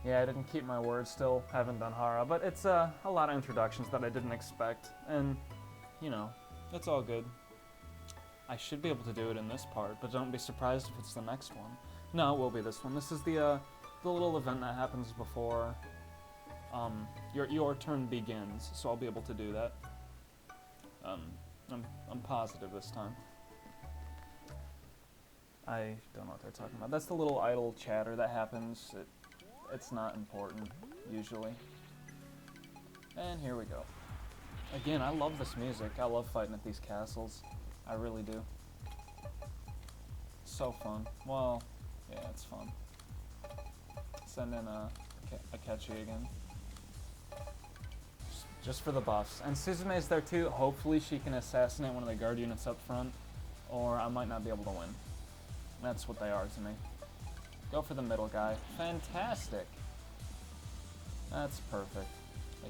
Yeah, I didn't keep my word, still haven't done Hara, but it's a lot of introductions that I didn't expect, and, you know, it's all good. I should be able to do it in this part, but don't be surprised if it's the next one. No, it will be this one. This is the little event that happens before your turn begins, so I'll be able to do that. I'm positive this time. I don't know what they're talking about. That's the little idle chatter that happens. It's not important, usually. And here we go. Again, I love this music. I love fighting at these castles. I really do. So fun. Well, yeah, it's fun. Send in a Akechi again. Just for the buffs. And Suzume's there too. Hopefully she can assassinate one of the guard units up front, or I might not be able to win. That's what they are to me. Go for the middle guy. Fantastic. That's perfect.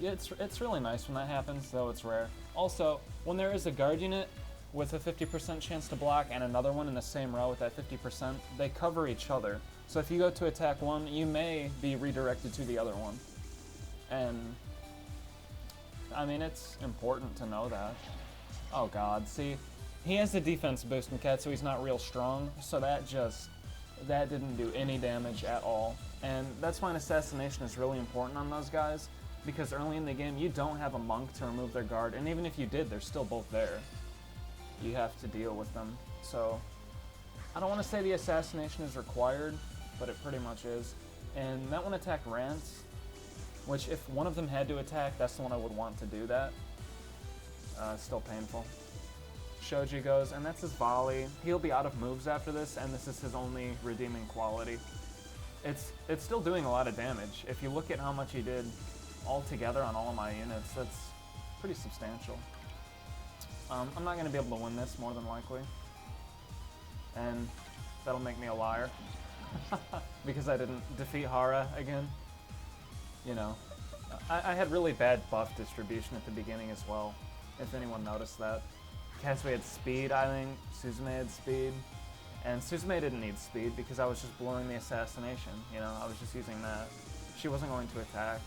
It's really nice when that happens, though it's rare. Also, when there is a guard unit with a 50% chance to block and another one in the same row with that 50%, they cover each other. So if you go to attack one, you may be redirected to the other one. And, I mean, it's important to know that. Oh god, see, he has the defense boost in Cat, so he's not real strong, so that didn't do any damage at all. And that's why an assassination is really important on those guys, because early in the game you don't have a monk to remove their guard, and even if you did, they're still both there. You have to deal with them. So I don't want to say the assassination is required, but it pretty much is. And that one attacked Rance, which if one of them had to attack, that's the one I would want to do that. Still painful. Shoji goes, and that's his volley. He'll be out of moves after this, and this is his only redeeming quality. It's still doing a lot of damage. If you look at how much he did altogether on all of my units, that's pretty substantial. I'm not going to be able to win this, more than likely. And that'll make me a liar. Because I didn't defeat Hara again. You know, I had really bad buff distribution at the beginning as well, if anyone noticed that. Katsui had speed, I think. Suzume had speed. And Suzume didn't need speed because I was just blowing the assassination. You know, I was just using that. She wasn't going to attack.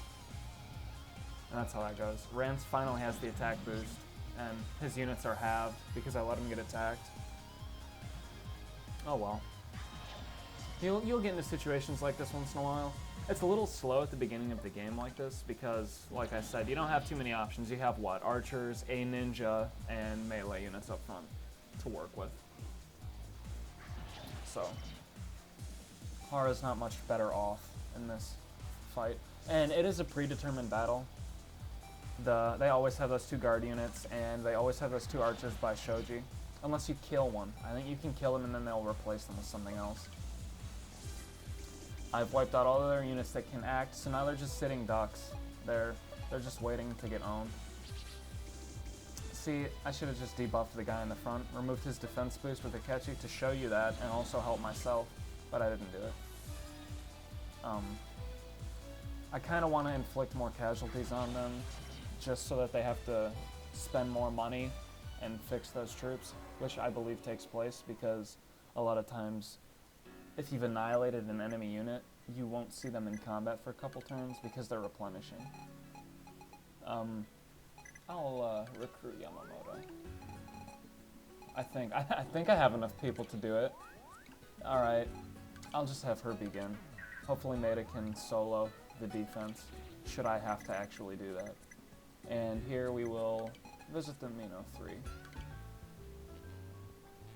And that's how that goes. Rance finally has the attack boost, and his units are halved because I let him get attacked. Oh well. You'll get into situations like this once in a while. It's a little slow at the beginning of the game like this because, like I said, you don't have too many options. You have what? Archers, a ninja, and melee units up front to work with. So, Hara's not much better off in this fight. And it is a predetermined battle. They always have those 2 guard units, and they always have those 2 archers by Shoji. Unless you kill one. I think you can kill them and then they'll replace them with something else. I've wiped out all of their units that can act, so now they're just sitting ducks. They're just waiting to get owned. See, I should have just debuffed the guy in the front, removed his defense boost with Akechi to show you that, and also help myself, but I didn't do it. I kind of want to inflict more casualties on them, just so that they have to spend more money and fix those troops, which I believe takes place because a lot of times if you've annihilated an enemy unit, you won't see them in combat for a couple turns because they're replenishing. I'll recruit Yamamoto. I think I have enough people to do it. Alright, I'll just have her begin. Hopefully Maeda can solo the defense, should I have to actually do that. And here we will visit the Mino 3.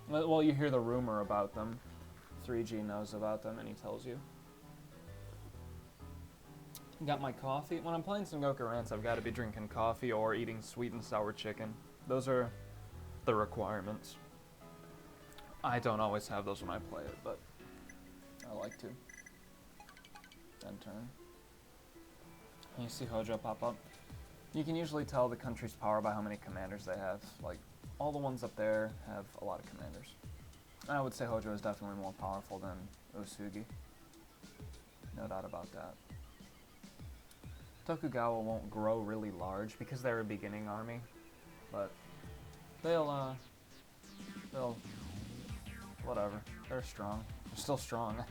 Well, you hear the rumor about them. 3G knows about them and he tells you. Got my coffee. When I'm playing Sengoku Rance, I've got to be drinking coffee or eating sweet and sour chicken. Those are the requirements. I don't always have those when I play it, but I like to. End turn. And you see Hojo pop up. You can usually tell the country's power by how many commanders they have. Like, all the ones up there have a lot of commanders. I would say Hojo is definitely more powerful than Usugi. No doubt about that. Tokugawa won't grow really large because they're a beginning army, but they'll whatever. They're strong. They're still strong.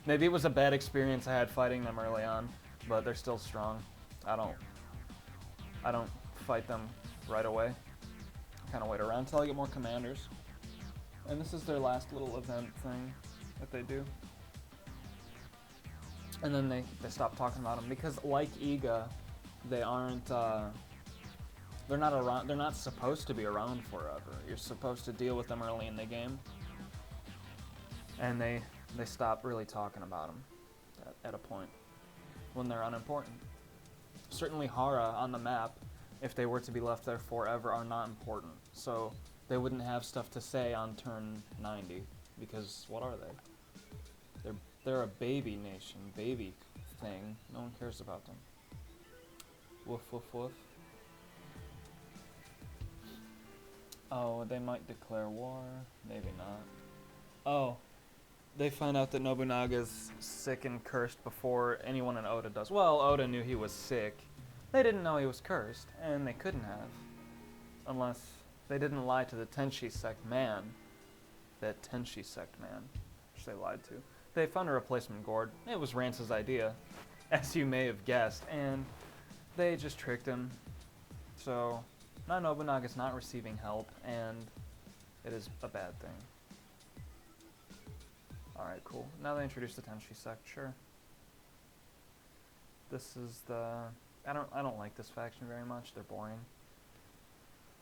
Maybe it was a bad experience I had fighting them early on, but they're still strong. I don't fight them right away. Kind of wait around until I get more commanders. And this is their last little event thing that they do. And then they stop talking about them because, like Iga, they aren't. They're not around. They're not supposed to be around forever. You're supposed to deal with them early in the game. And they stop really talking about them at a point when they're unimportant. Certainly Hara on the map, if they were to be left there forever, are not important. So they wouldn't have stuff to say on turn 90 because what are they? They're a baby nation, baby thing. No one cares about them. Woof woof woof. Oh, they might declare war. Maybe not. Oh, they find out that Nobunaga's sick and cursed before anyone in Oda does. Well, Oda knew he was sick. They didn't know he was cursed, and they couldn't have. Unless they didn't lie to the Tenshi sect man. That Tenshi sect man, which they lied to. They found a replacement gourd. It was Rance's idea, as you may have guessed, and they just tricked him. So, now Nobunaga's not receiving help, and it is a bad thing. Alright, cool. Now they introduced the Tenshi sect, sure. This is the... I don't like this faction very much. They're boring.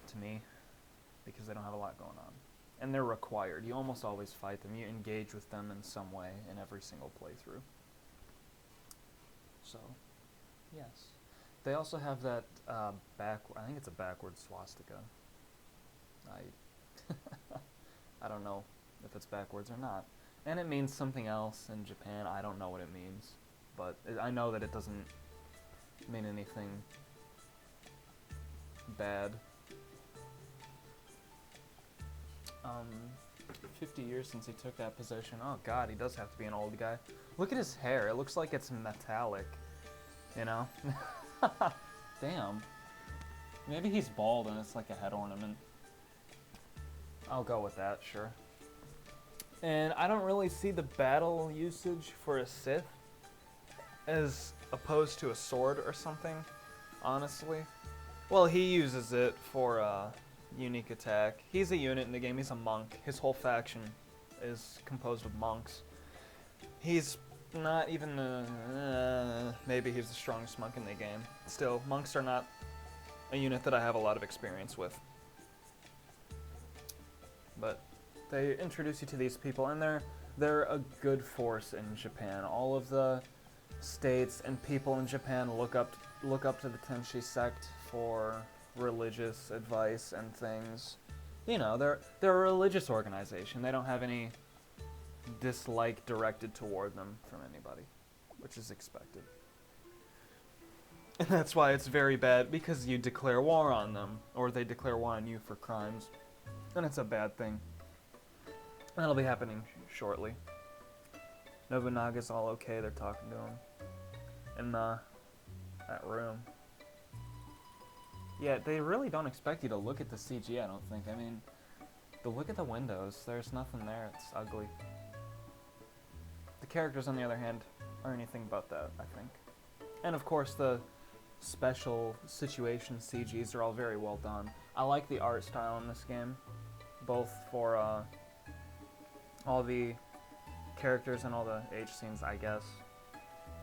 To me. Because they don't have a lot going on. And they're required. You almost always fight them. You engage with them in some way in every single playthrough. So, yes. They also have that I think it's a backward swastika. I don't know if it's backwards or not. And it means something else in Japan. I don't know what it means. But I know that it doesn't mean anything bad. 50 years since he took that position. Oh god, he does have to be an old guy. Look at his hair. It looks like it's metallic. You know? Damn. Maybe he's bald and it's like a head ornament. I'll go with that, sure. And I don't really see the battle usage for a Sith as opposed to a sword or something, honestly. Well, he uses it for unique attack. He's a unit in the game. He's a monk. His whole faction is composed of monks. He's not even maybe he's the strongest monk in the game. Still, monks are not a unit that I have a lot of experience with. But they introduce you to these people, and they're a good force in Japan. All of the states and people in Japan look up to the Tenshi sect for religious advice and things. You know, they're a religious organization. They don't have any dislike directed toward them from anybody, which is expected. And that's why it's very bad, because you declare war on them, or they declare war on you for crimes, and it's a bad thing. And that'll be happening shortly. Nobunaga's all okay. They're talking to him in that room. Yeah, they really don't expect you to look at the CG, I don't think. I mean, look at the windows. There's nothing there. It's ugly. The characters, on the other hand, are anything but that, I think. And, of course, the special situation CGs are all very well done. I like the art style in this game, both for all the characters and all the H scenes, I guess.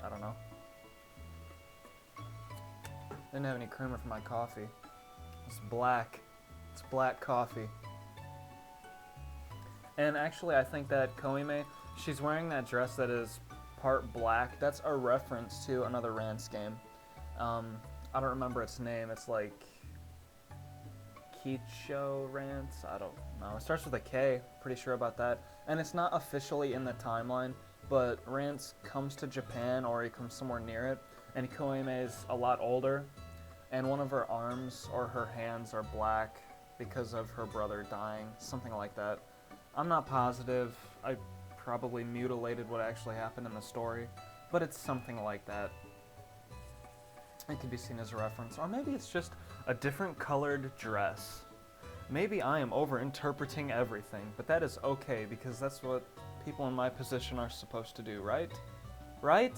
I don't know. Didn't have any creamer for my coffee. It's black. It's black coffee. And actually, I think that Koime, she's wearing that dress that is part black. That's a reference to another Rance game. I don't remember its name. It's like Kicho Rance? I don't know. It starts with a K. Pretty sure about that. And it's not officially in the timeline, but Rance comes to Japan, or he comes somewhere near it, and Koime is a lot older, and one of her arms or her hands are black because of her brother dying, something like that. I'm not positive. I probably mutilated what actually happened in the story, but it's something like that. It could be seen as a reference, or maybe it's just a different colored dress. Maybe I am over-interpreting everything, but that is okay, because that's what people in my position are supposed to do, right? Right?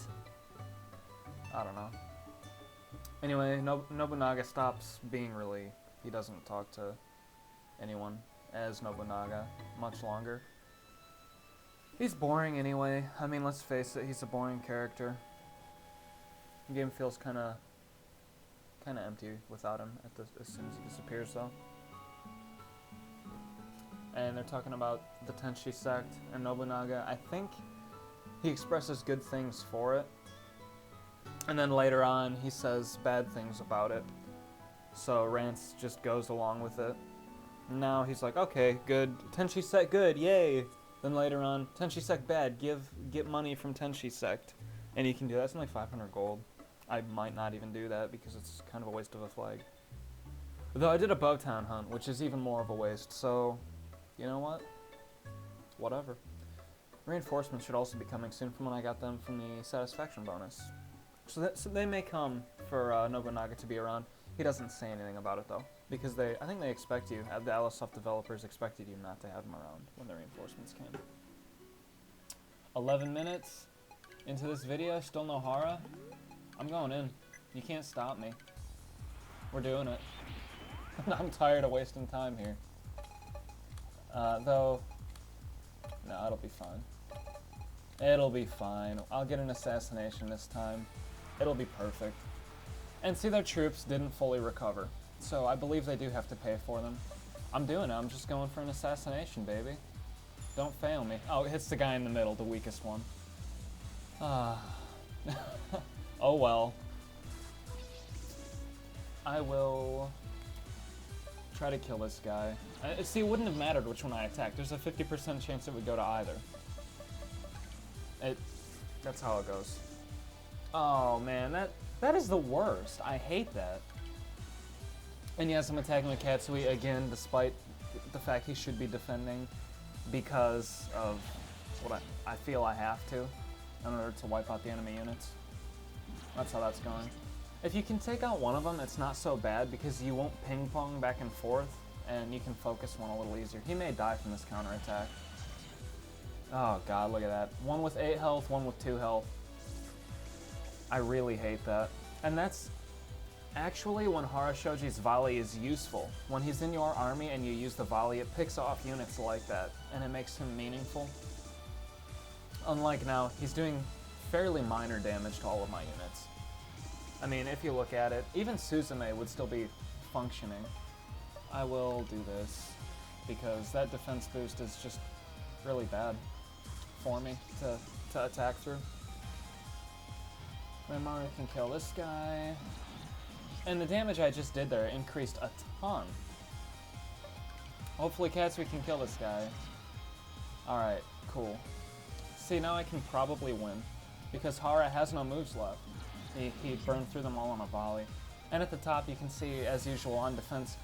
I don't know. Anyway, Nobunaga stops being really... He doesn't talk to anyone as Nobunaga much longer. He's boring anyway. I mean, let's face it, he's a boring character. The game feels kind of empty without him as soon as he disappears, though. And they're talking about the Tenshi sect and Nobunaga. I think he expresses good things for it. And then later on, he says bad things about it. So Rance just goes along with it. Now he's like, okay, good. Tenshi sect good, yay! Then later on, Tenshi sect bad, get money from Tenshi sect. And you can do that. It's only 500 gold. I might not even do that because it's kind of a waste of a flag. Though I did a Bowtown hunt, which is even more of a waste, so you know what? Whatever. Reinforcements should also be coming soon from when I got them from the satisfaction bonus. So they may come for Nobunaga to be around. He doesn't say anything about it though, because I think they expect you, the Alisoft developers expected you not to have him around when the reinforcements came. 11 minutes into this video, still no Hara. I'm going in. You can't stop me. We're doing it. I'm tired of wasting time here. Though, no, it'll be fine. It'll be fine. I'll get an assassination this time. It'll be perfect. And see, their troops didn't fully recover, so I believe they do have to pay for them. I'm doing it. I'm just going for an assassination, baby. Don't fail me. Oh, it hits the guy in the middle, the weakest one. Oh well. I will try to kill this guy. See, it wouldn't have mattered which one I attacked. There's a 50% chance it would go to either. That's how it goes. Oh man, that is the worst. I hate that. And yes, I'm attacking with Katsui again, despite the fact he should be defending, because of what I feel I have to in order to wipe out the enemy units. That's how that's going. If you can take out one of them, it's not so bad because you won't ping-pong back and forth, and you can focus one a little easier. He may die from this counterattack. Oh god, look at that. One with 8 health, one with 2 health. I really hate that. And that's actually when Hara Shoji's volley is useful. When he's in your army and you use the volley, it picks off units like that, and it makes him meaningful. Unlike now, he's doing fairly minor damage to all of my units. I mean, if you look at it, even Suzume would still be functioning. I will do this, because that defense boost is just really bad for me to attack through. Maru can kill this guy. And the damage I just did there increased a ton. Hopefully Katsui can kill this guy. Alright, cool. See, now I can probably win, because Hara has no moves left. He burned through them all on a volley. And at the top you can see, as usual, on defense,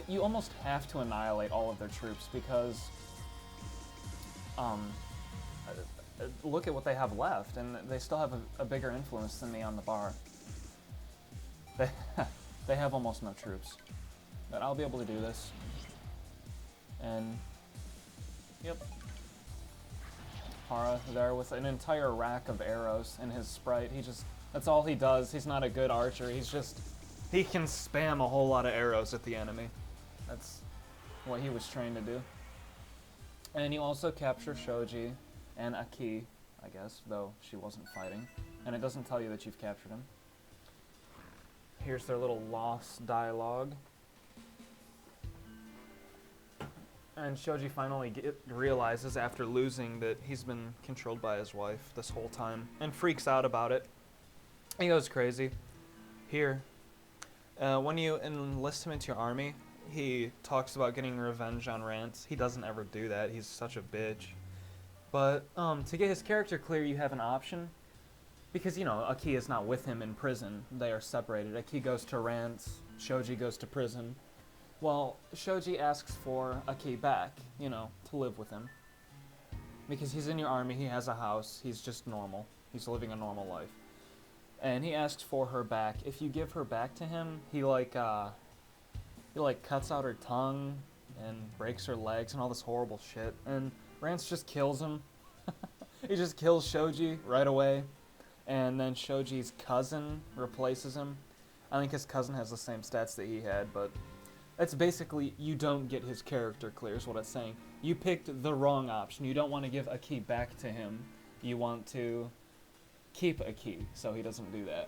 you almost have to annihilate all of their troops, because look at what they have left, and they still have a bigger influence than me on the bar. They have almost no troops. But I'll be able to do this. And, yep. Hara there with an entire rack of arrows in his sprite. That's all he does. He's not a good archer. He can spam a whole lot of arrows at the enemy. That's what he was trained to do. And you also capture Shoji and Aki, I guess, though she wasn't fighting. And it doesn't tell you that you've captured him. Here's their little lost dialogue. And Shoji finally realizes after losing that he's been controlled by his wife this whole time, and freaks out about it. He goes crazy. Here, when you enlist him into your army, he talks about getting revenge on Rance. He doesn't ever do that. He's such a bitch. But to get his character clear, you have an option. Because, you know, Aki is not with him in prison. They are separated. Aki goes to Rance. Shoji goes to prison. Well, Shoji asks for Aki back, you know, to live with him. Because he's in your army, he has a house, he's just normal. He's living a normal life. And he asks for her back. If you give her back to him, he cuts out her tongue and breaks her legs and all this horrible shit. And Rance just kills him. He just kills Shoji right away, and then Shoji's cousin replaces him. I think his cousin has the same stats that he had, but that's basically, you don't get his character clear is what it's saying. You picked the wrong option. You don't want to give a key back to him. You want to keep a key, so he doesn't do that.